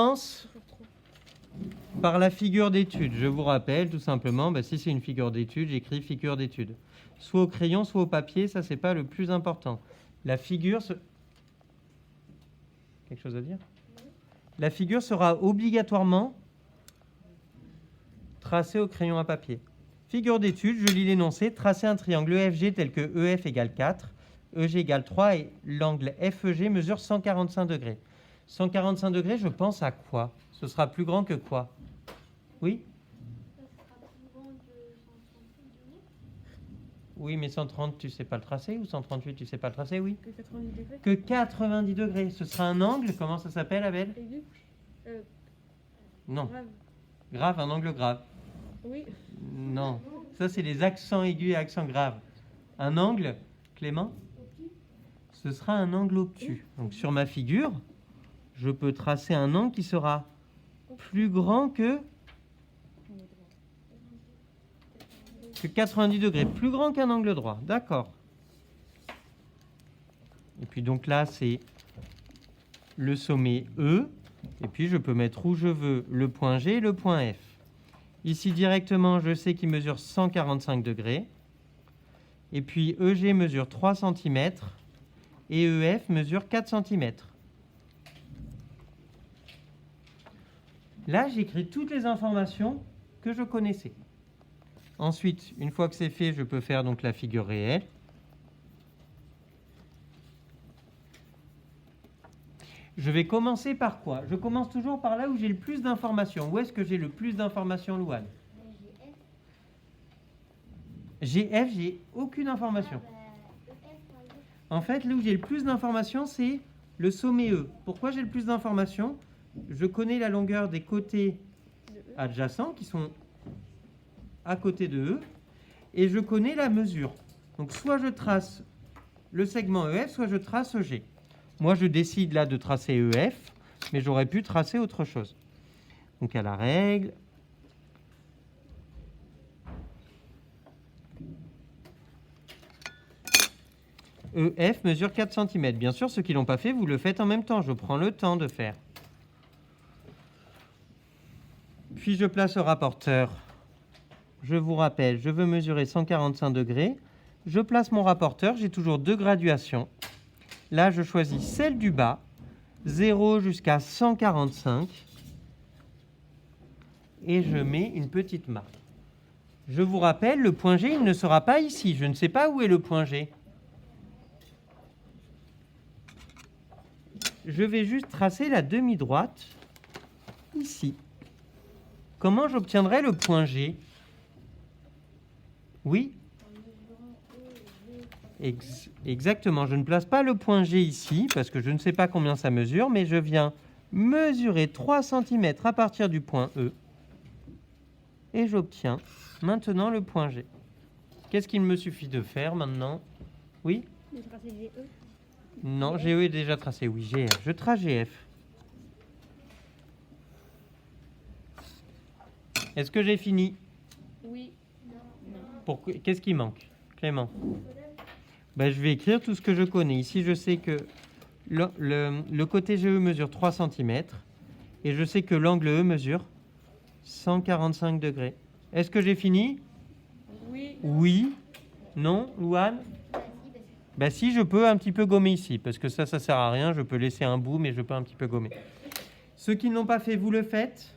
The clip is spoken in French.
commence par la figure d'étude. Je vous rappelle tout simplement, si c'est une figure d'étude, j'écris figure d'étude. Soit au crayon, soit au papier, ça c'est pas le plus important. La figure... Quelque chose à dire? La figure sera obligatoirement tracée au crayon à papier. Figure d'étude, je lis l'énoncé, tracer un triangle EFG tel que EF égale 4, EG égale 3 et l'angle FEG mesure 145 degrés. 145 degrés, je pense à quoi? Ce sera plus grand que quoi? Oui? Oui, mais 130, tu sais pas le tracer, ou 138, tu sais pas le tracer, oui? Que 90 degrés. Que 90 degrés. Ce sera un angle, comment ça s'appelle, Abel? Aigu. Non. Grave. Grave, un angle grave. Oui. Non. Ça, c'est les accents aigus et accents graves. Un angle, Clément? Ce sera un angle obtus. Donc, sur ma figure, je peux tracer un angle qui sera plus grand que 90 degrés. Plus grand qu'un angle droit. D'accord. Et puis donc là, c'est le sommet E. Et puis, je peux mettre où je veux le point G et le point F. Ici, directement, je sais qu'il mesure 145 degrés. Et puis, EG mesure 3 cm et EF mesure 4 cm. Là, j'écris toutes les informations que je connaissais. Ensuite, une fois que c'est fait, je peux faire donc la figure réelle. Je vais commencer par quoi? Je commence toujours par là où j'ai le plus d'informations. Où est-ce que j'ai le plus d'informations, Louane? GF, j'ai aucune information. En fait, là où j'ai le plus d'informations, c'est le sommet E. Pourquoi j'ai le plus d'informations? Je connais la longueur des côtés adjacents qui sont à côté de E et je connais la mesure. Donc, soit je trace le segment EF, soit je trace EG. Moi, je décide là de tracer EF, mais j'aurais pu tracer autre chose. Donc, à la règle. EF mesure 4 cm. Bien sûr, ceux qui ne l'ont pas fait, vous le faites en même temps. Je prends le temps de faire. Puis, je place au rapporteur. Je vous rappelle, je veux mesurer 145 degrés. Je place mon rapporteur. J'ai toujours deux graduations. Là, je choisis celle du bas, 0 jusqu'à 145. Et je mets une petite marque. Je vous rappelle, le point G, il ne sera pas ici. Je ne sais pas où est le point G. Je vais juste tracer la demi-droite ici. Comment j'obtiendrai le point G? Oui? Exactement. Je ne place pas le point G ici parce que je ne sais pas combien ça mesure, mais je viens mesurer 3 cm à partir du point E et j'obtiens maintenant le point G. Qu'est-ce qu'il me suffit de faire maintenant? Oui? De tracer GE. Non, GE est déjà tracé. Oui, GF. Je trace GF. Est-ce que j'ai fini? Oui. Qu'est-ce qui manque, Clément? Je vais écrire tout ce que je connais. Ici, je sais que le côté GE mesure 3 cm et je sais que l'angle E mesure 145 degrés. Est-ce que j'ai fini? Oui. Oui. Non, Louane? Si, je peux un petit peu gommer ici, parce que ça sert à rien. Je peux laisser un bout, mais je peux un petit peu gommer. Ceux qui ne l'ont pas fait, vous le faites?